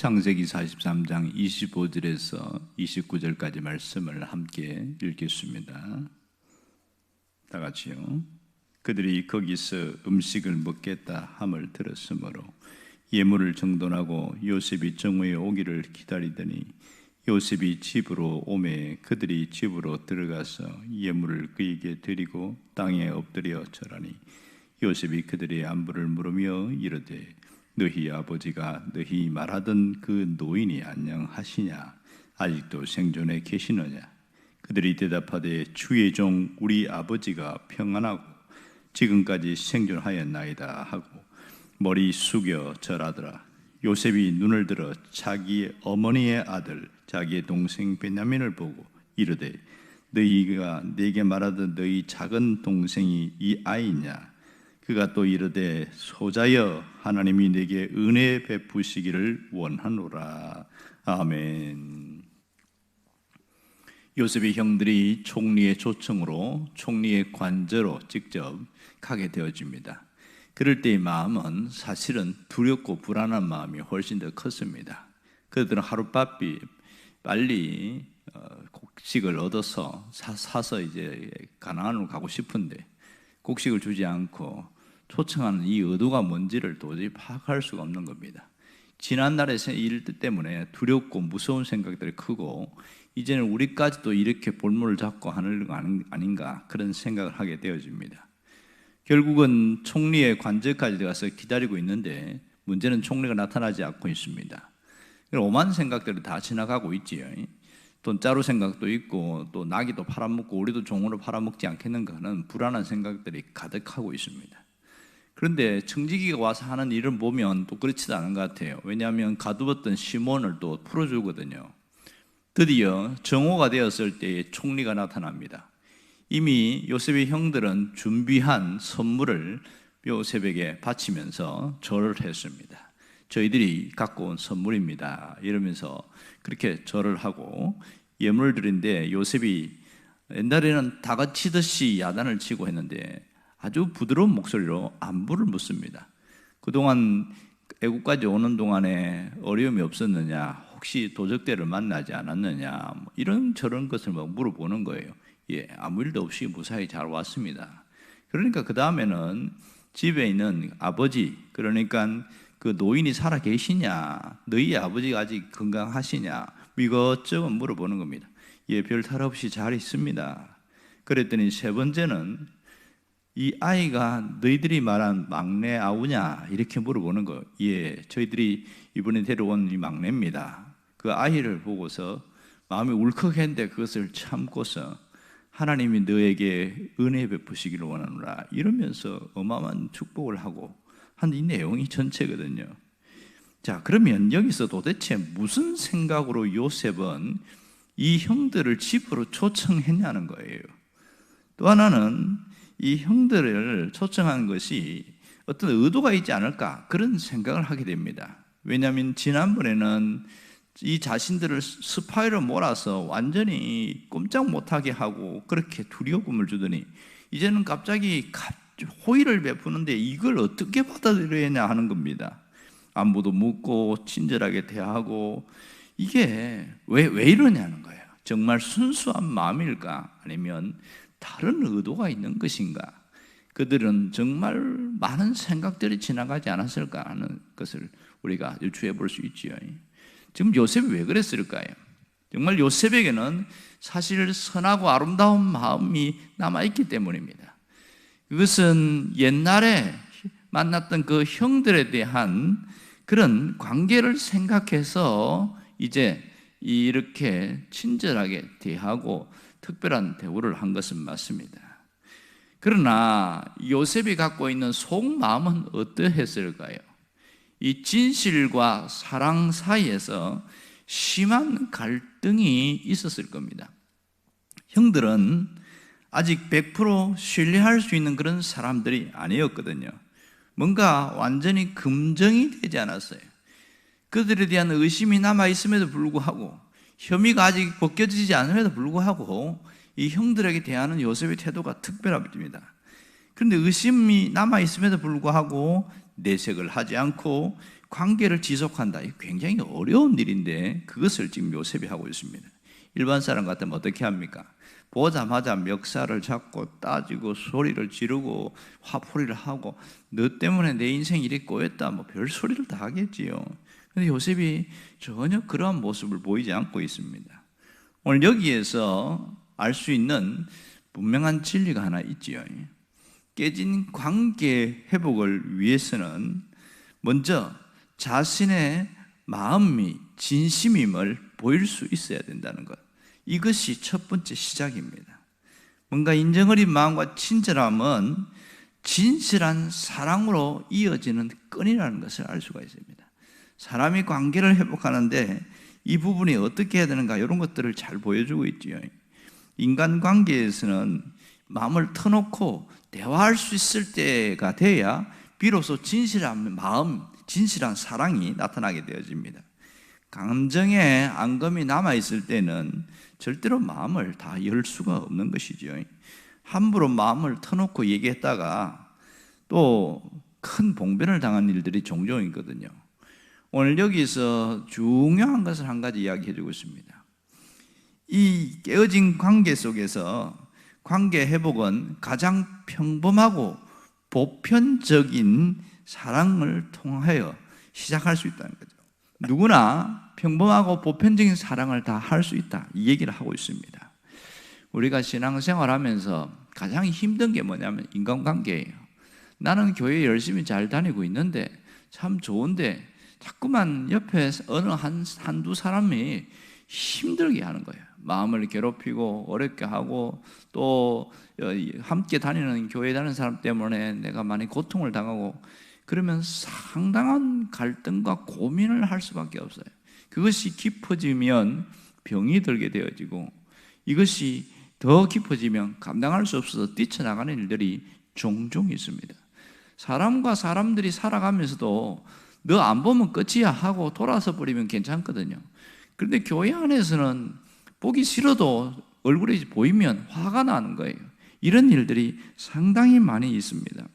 창세기 43장 25절에서 29절까지 말씀을 함께 읽겠습니다. 다 같이요. 그들이 거기서 음식을 먹겠다 함을 들었으므로 예물을 정돈하고 요셉이 정오에 오기를 기다리더니 요셉이 집으로 오매 그들이 집으로 들어가서 예물을 그에게 드리고 땅에 엎드려 절하니 요셉이 그들의 안부를 물으며 이르되 너희 아버지가 너희 말하던 그 노인이 안녕하시냐? 아직도 생존해 계시느냐? 그들이 대답하되 주의 종 우리 아버지가 평안하고 지금까지 생존하였나이다 하고 머리 숙여 절하더라. 요셉이 눈을 들어 자기의 어머니의 아들 자기의 동생 베냐민을 보고 이르되 너희가 내게 말하던 너희 작은 동생이 이 아이냐? 그가 또 이르되 소자여 하나님이 내게 은혜 베푸시기를 원하노라. 아멘. 요셉의 형들이 총리의 초청으로 총리의 관저로 직접 가게 되어집니다. 그럴 때의 마음은 사실은 두렵고 불안한 마음이 훨씬 더 컸습니다. 그들은 하루바삐 빨리 곡식을 얻어서 사서 이제 가나안으로 가고 싶은데 곡식을 주지 않고 초청하는 이 의도가 뭔지를 도저히 파악할 수가 없는 겁니다. 지난날의 일 때문에 두렵고 무서운 생각들이 크고 이제는 우리까지도 이렇게 볼모를 잡고 하는 거 아닌가 그런 생각을 하게 되어집니다. 결국은 총리의 관저까지 가서 기다리고 있는데 문제는 총리가 나타나지 않고 있습니다. 오만 생각들이 다 지나가고 있지요. 돈 자루 생각도 있고 또 나귀도 팔아먹고 우리도 종으로 팔아먹지 않겠는가 하는 불안한 생각들이 가득하고 있습니다. 그런데 청지기가 와서 하는 일을 보면 또 그렇지도 않은 것 같아요. 왜냐하면 가두었던 시몬을 또 풀어주거든요. 드디어 정오가 되었을 때에 총리가 나타납니다. 이미 요셉의 형들은 준비한 선물을 요셉에게 바치면서 절을 했습니다. 저희들이 갖고 온 선물입니다 이러면서 그렇게 절을 하고 예물을 드린데 요셉이 옛날에는 다그치듯이 야단을 치고 했는데 아주 부드러운 목소리로 안부를 묻습니다. 그동안 애국까지 오는 동안에 어려움이 없었느냐, 혹시 도적대를 만나지 않았느냐, 이런 저런 것을 막 물어보는 거예요. 예, 아무 일도 없이 무사히 잘 왔습니다. 그러니까 그 다음에는 집에 있는 아버지, 그러니까 그 노인이 살아 계시냐, 너희 아버지가 아직 건강하시냐, 이것저것 물어보는 겁니다. 예, 별 탈 없이 잘 있습니다. 그랬더니 세 번째는 이 아이가 너희들이 말한 막내 아우냐 이렇게 물어보는 거. 예, 저희들이 이번에 데려온 이 막내입니다. 그 아이를 보고서 마음이 울컥했는데 그것을 참고서 하나님이 너에게 은혜 베푸시기를 원하노라 이러면서 어마어마한 축복을 하고 한 이 내용이 전체거든요. 자, 그러면 여기서 도대체 무슨 생각으로 요셉은 이 형들을 집으로 초청했냐는 거예요. 또 하나는 이 형들을 초청한 것이 어떤 의도가 있지 않을까 그런 생각을 하게 됩니다. 왜냐하면 지난번에는 이 자신들을 스파이로 몰아서 완전히 꼼짝 못하게 하고 그렇게 두려움을 주더니 이제는 갑자기 호의를 베푸는데 이걸 어떻게 받아들여야 하냐 하는 겁니다. 안부도 묻고 친절하게 대하고 이게 왜 이러냐는 거예요. 정말 순수한 마음일까 아니면 다른 의도가 있는 것인가? 그들은 정말 많은 생각들이 지나가지 않았을까 하는 것을 우리가 유추해 볼 수 있지요. 지금 요셉이 왜 그랬을까요? 정말 요셉에게는 사실 선하고 아름다운 마음이 남아있기 때문입니다. 그것은 옛날에 만났던 그 형들에 대한 그런 관계를 생각해서 이제 이렇게 친절하게 대하고 특별한 대우를 한 것은 맞습니다. 그러나 요셉이 갖고 있는 속마음은 어떠했을까요? 이 진실과 사랑 사이에서 심한 갈등이 있었을 겁니다. 형들은 아직 100% 신뢰할 수 있는 그런 사람들이 아니었거든요. 뭔가 완전히 금정이 되지 않았어요. 그들에 대한 의심이 남아있음에도 불구하고 혐의가 아직 벗겨지지 않음에도 불구하고 이 형들에게 대하는 요셉의 태도가 특별합니다. 그런데 의심이 남아있음에도 불구하고 내색을 하지 않고 관계를 지속한다. 굉장히 어려운 일인데 그것을 지금 요셉이 하고 있습니다. 일반 사람 같으면 어떻게 합니까? 보자마자 멱살을 잡고 따지고 소리를 지르고 화풀이를 하고 너 때문에 내 인생이 이렇게 꼬였다 뭐 별소리를 다 하겠지요. 그런데 요셉이 전혀 그러한 모습을 보이지 않고 있습니다. 오늘 여기에서 알 수 있는 분명한 진리가 하나 있지요. 깨진 관계 회복을 위해서는 먼저 자신의 마음이 진심임을 보일 수 있어야 된다는 것, 이것이 첫 번째 시작입니다. 뭔가 인정어린 마음과 친절함은 진실한 사랑으로 이어지는 끈이라는 것을 알 수가 있습니다. 사람이 관계를 회복하는데 이 부분이 어떻게 해야 되는가, 이런 것들을 잘 보여주고 있지요. 인간관계에서는 마음을 터놓고 대화할 수 있을 때가 돼야 비로소 진실한 마음, 진실한 사랑이 나타나게 되어집니다. 감정의 앙금이 남아있을 때는 절대로 마음을 다 열 수가 없는 것이죠. 함부로 마음을 터놓고 얘기했다가 또 큰 봉변을 당한 일들이 종종 있거든요. 오늘 여기서 중요한 것을 한 가지 이야기해 주고 있습니다. 이 깨어진 관계 속에서 관계 회복은 가장 평범하고 보편적인 사랑을 통하여 시작할 수 있다는 거죠. 누구나 평범하고 보편적인 사랑을 다 할 수 있다, 이 얘기를 하고 있습니다. 우리가 신앙생활하면서 가장 힘든 게 뭐냐면 인간관계예요. 나는 교회 열심히 잘 다니고 있는데 참 좋은데 자꾸만 옆에 어느 한두 사람이 힘들게 하는 거예요. 마음을 괴롭히고 어렵게 하고 또 함께 다니는 교회 다니는 사람 때문에 내가 많이 고통을 당하고 그러면 상당한 갈등과 고민을 할 수밖에 없어요. 그것이 깊어지면 병이 들게 되어지고 이것이 더 깊어지면 감당할 수 없어서 뛰쳐나가는 일들이 종종 있습니다. 사람과 사람들이 살아가면서도 너 안 보면 끝이야 하고 돌아서 버리면 괜찮거든요. 그런데 교회 안에서는 보기 싫어도 얼굴이 보이면 화가 나는 거예요. 이런 일들이 상당히 많이 있습니다.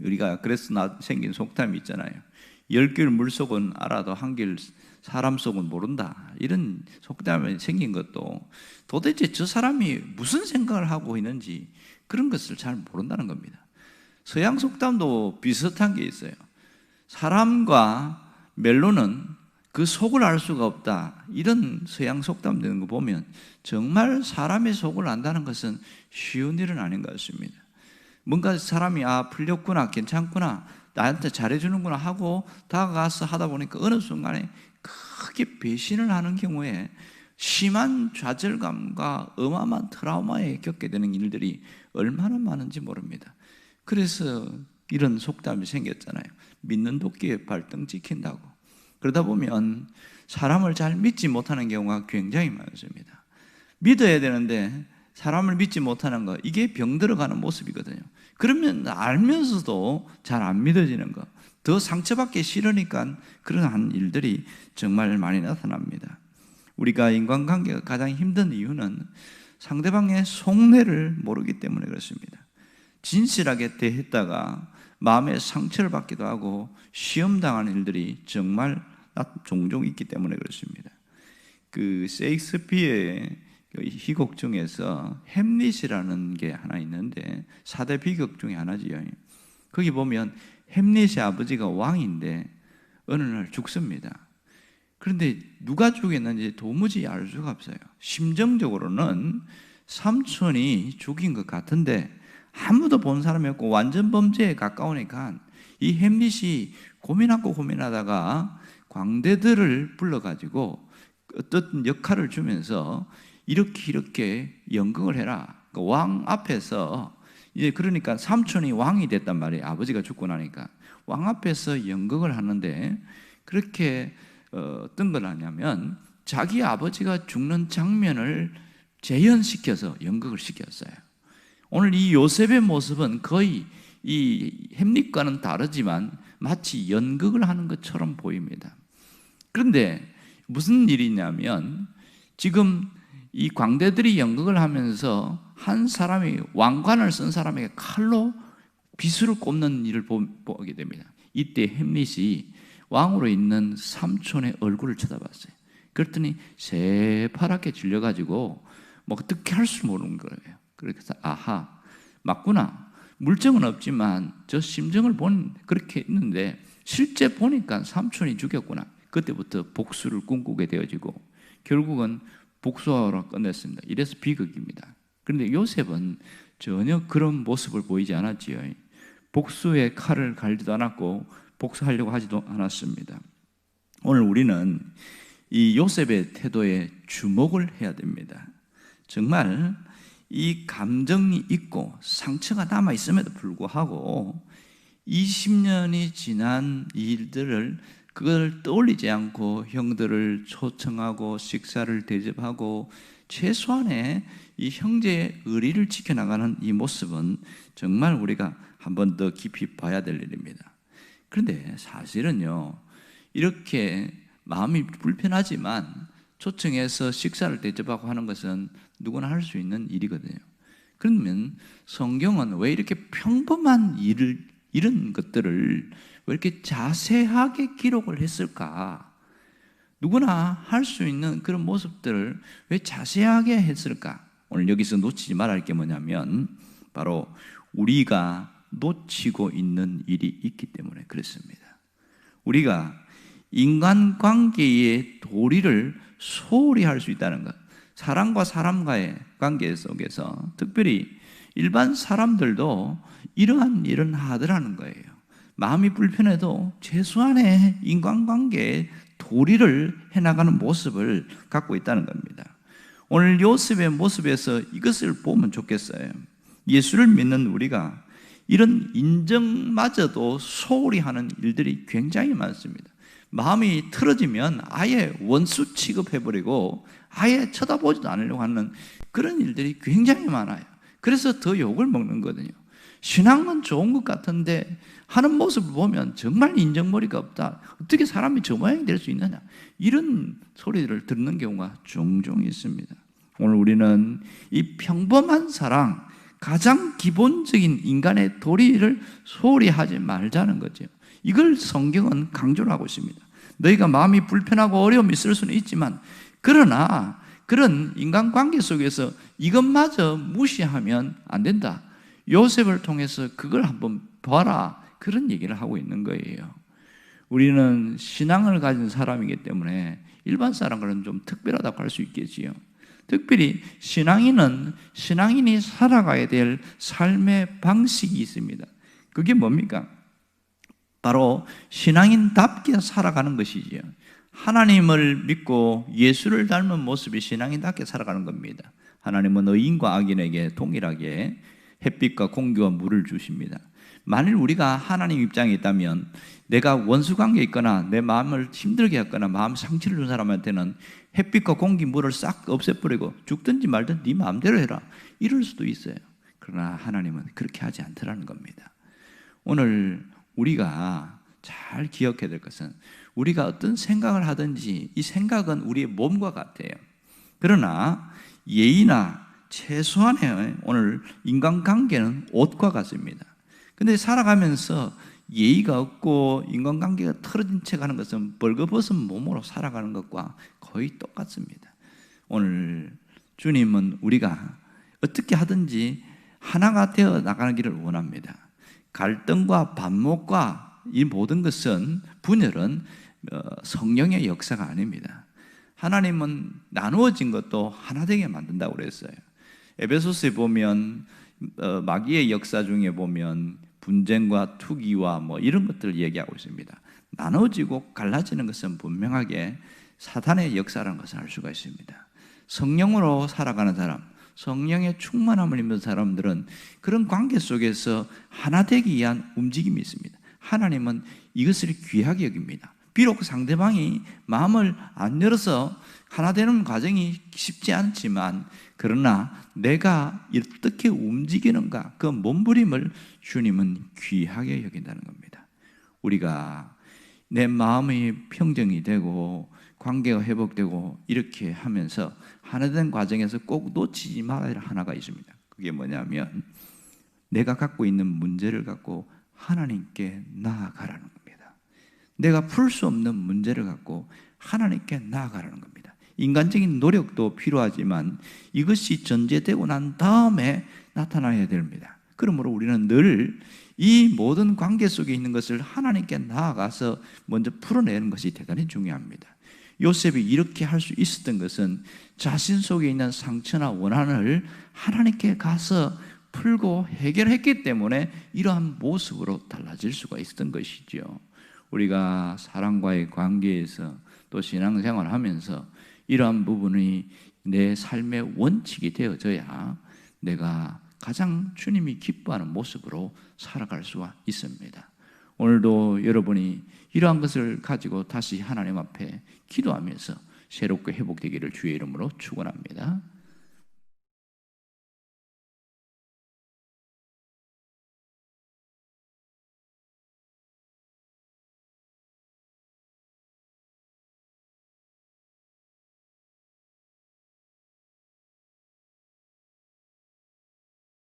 우리가 그래서 생긴 속담이 있잖아요. 10길 물속은 알아도 1길 사람 속은 모른다. 이런 속담이 생긴 것도 도대체 저 사람이 무슨 생각을 하고 있는지 그런 것을 잘 모른다는 겁니다. 서양 속담도 비슷한 게 있어요. 사람과 멜로는 그 속을 알 수가 없다. 이런 서양 속담 되는 거 보면 정말 사람의 속을 안다는 것은 쉬운 일은 아닌 것 같습니다. 뭔가 사람이 풀렸구나, 괜찮구나, 나한테 잘해주는구나 하고 다가가서 하다 보니까 어느 순간에 크게 배신을 하는 경우에 심한 좌절감과 어마어마한 트라우마에 겪게 되는 일들이 얼마나 많은지 모릅니다. 그래서 이런 속담이 생겼잖아요. 믿는 도끼에 발등 찍힌다고. 그러다 보면 사람을 잘 믿지 못하는 경우가 굉장히 많습니다. 믿어야 되는데 사람을 믿지 못하는 거, 이게 병들어가는 모습이거든요. 그러면 알면서도 잘 안 믿어지는 거, 더 상처받기 싫으니까 그러한 일들이 정말 많이 나타납니다. 우리가 인간관계가 가장 힘든 이유는 상대방의 속내를 모르기 때문에 그렇습니다. 진실하게 대했다가 마음의 상처를 받기도 하고 시험당하는 일들이 정말 종종 있기 때문에 그렇습니다. 그 셰익스피어의 희곡 중에서 햄릿이라는 게 하나 있는데 4대 비극 중에 하나지요. 거기 보면 햄릿의 아버지가 왕인데 어느 날 죽습니다. 그런데 누가 죽였는지 도무지 알 수가 없어요. 심정적으로는 삼촌이 죽인 것 같은데 아무도 본 사람이 없고 완전 범죄에 가까우니까 이 햄릿이 고민하다가 광대들을 불러가지고 어떤 역할을 주면서 이렇게 연극을 해라. 왕 앞에서 이제 그러니까 삼촌이 왕이 됐단 말이에요. 아버지가 죽고 나니까 왕 앞에서 연극을 하는데 그렇게 어떤 걸 하냐면 자기 아버지가 죽는 장면을 재현시켜서 연극을 시켰어요. 오늘 이 요셉의 모습은 거의 이 햄릿과는 다르지만 마치 연극을 하는 것처럼 보입니다. 그런데 무슨 일이냐면 지금 이 광대들이 연극을 하면서 한 사람이 왕관을 쓴 사람에게 칼로 비수를 꼽는 일을 보게 됩니다. 이때 햄릿이 왕으로 있는 삼촌의 얼굴을 쳐다봤어요. 그랬더니 새파랗게 질려가지고 뭐 어떻게 할 줄 모르는 거예요. 그래서 아하, 맞구나. 물증은 없지만 저 심정을 그렇게 했는데 실제 보니까 삼촌이 죽였구나. 그때부터 복수를 꿈꾸게 되어지고 결국은 복수하러 끝냈습니다. 이래서 비극입니다. 그런데 요셉은 전혀 그런 모습을 보이지 않았지요. 복수의 칼을 갈지도 않았고 복수하려고 하지도 않았습니다. 오늘 우리는 이 요셉의 태도에 주목을 해야 됩니다. 정말 이 감정이 있고 상처가 남아있음에도 불구하고 20년이 지난 일들을 그걸 떠올리지 않고 형들을 초청하고 식사를 대접하고 최소한의 이 형제의 의리를 지켜나가는 이 모습은 정말 우리가 한 번 더 깊이 봐야 될 일입니다. 그런데 사실은요, 이렇게 마음이 불편하지만 초청해서 식사를 대접하고 하는 것은 누구나 할 수 있는 일이거든요. 그러면 성경은 왜 이렇게 평범한 이런 것들을 왜 이렇게 자세하게 기록을 했을까? 누구나 할 수 있는 그런 모습들을 왜 자세하게 했을까? 오늘 여기서 놓치지 말아야 할 게 뭐냐면 바로 우리가 놓치고 있는 일이 있기 때문에 그렇습니다. 우리가 인간관계의 도리를 소홀히 할 수 있다는 것, 사람과 사람과의 관계 속에서 특별히 일반 사람들도 이러한 일은 하더라는 거예요. 마음이 불편해도 최소한의 인간관계의 도리를 해나가는 모습을 갖고 있다는 겁니다. 오늘 요셉의 모습에서 이것을 보면 좋겠어요. 예수를 믿는 우리가 이런 인정마저도 소홀히 하는 일들이 굉장히 많습니다. 마음이 틀어지면 아예 원수 취급해버리고 아예 쳐다보지도 않으려고 하는 그런 일들이 굉장히 많아요. 그래서 더 욕을 먹는 거거든요. 신앙은 좋은 것 같은데 하는 모습을 보면 정말 인정머리가 없다. 어떻게 사람이 저 모양이 될 수 있느냐. 이런 소리를 듣는 경우가 종종 있습니다. 오늘 우리는 이 평범한 사랑, 가장 기본적인 인간의 도리를 소홀히 하지 말자는 거죠. 이걸 성경은 강조를 하고 있습니다. 너희가 마음이 불편하고 어려움이 있을 수는 있지만 그러나 그런 인간관계 속에서 이것마저 무시하면 안 된다. 요셉을 통해서 그걸 한번 봐라. 그런 얘기를 하고 있는 거예요. 우리는 신앙을 가진 사람이기 때문에 일반 사람과는 좀 특별하다고 할 수 있겠지요. 특별히 신앙인이 살아가야 될 삶의 방식이 있습니다. 그게 뭡니까? 바로 신앙인답게 살아가는 것이지요. 하나님을 믿고 예수를 닮은 모습이 신앙인답게 살아가는 겁니다. 하나님은 의인과 악인에게 동일하게 햇빛과 공기와 물을 주십니다. 만일 우리가 하나님 입장에 있다면 내가 원수관계에 있거나 내 마음을 힘들게 했거나 마음 상처를 준 사람한테는 햇빛과 공기, 물을 싹 없애버리고 죽든지 말든 네 마음대로 해라 이럴 수도 있어요. 그러나 하나님은 그렇게 하지 않더라는 겁니다. 오늘 우리가 잘 기억해야 될 것은 우리가 어떤 생각을 하든지 이 생각은 우리의 몸과 같아요. 그러나 예의나 최소한의 오늘 인간관계는 옷과 같습니다. 근데 살아가면서 예의가 없고 인간관계가 틀어진 채 가는 것은 벌거벗은 몸으로 살아가는 것과 거의 똑같습니다. 오늘 주님은 우리가 어떻게 하든지 하나가 되어 나가는 길을 원합니다. 갈등과 반목과 이 모든 것은 분열은 성령의 역사가 아닙니다. 하나님은 나누어진 것도 하나 되게 만든다고 그랬어요. 에베소서에 보면 마귀의 역사 중에 보면 분쟁과 투기와 뭐 이런 것들을 얘기하고 있습니다. 나눠지고 갈라지는 것은 분명하게 사탄의 역사라는 것을 알 수가 있습니다. 성령으로 살아가는 사람, 성령의 충만함을 입는 사람들은 그런 관계 속에서 하나 되기 위한 움직임이 있습니다. 하나님은 이것을 귀하게 여깁니다. 비록 상대방이 마음을 안 열어서 하나 되는 과정이 쉽지 않지만 그러나 내가 어떻게 움직이는가 그 몸부림을 주님은 귀하게 여긴다는 겁니다. 우리가 내 마음이 평정이 되고 관계가 회복되고 이렇게 하면서 하나 된 과정에서 꼭 놓치지 말아야 할 하나가 있습니다. 그게 뭐냐면 내가 갖고 있는 문제를 갖고 하나님께 나아가라는 겁니다. 내가 풀 수 없는 문제를 갖고 하나님께 나아가라는 겁니다. 인간적인 노력도 필요하지만 이것이 전제되고 난 다음에 나타나야 됩니다. 그러므로 우리는 늘 이 모든 관계 속에 있는 것을 하나님께 나아가서 먼저 풀어내는 것이 대단히 중요합니다. 요셉이 이렇게 할 수 있었던 것은 자신 속에 있는 상처나 원한을 하나님께 가서 풀고 해결했기 때문에 이러한 모습으로 달라질 수가 있었던 것이죠. 우리가 사람과의 관계에서 또 신앙생활을 하면서 이러한 부분이 내 삶의 원칙이 되어져야 내가 가장 주님이 기뻐하는 모습으로 살아갈 수가 있습니다. 오늘도 여러분이 이러한 것을 가지고 다시 하나님 앞에 기도하면서 새롭게 회복되기를 주의 이름으로 축원합니다.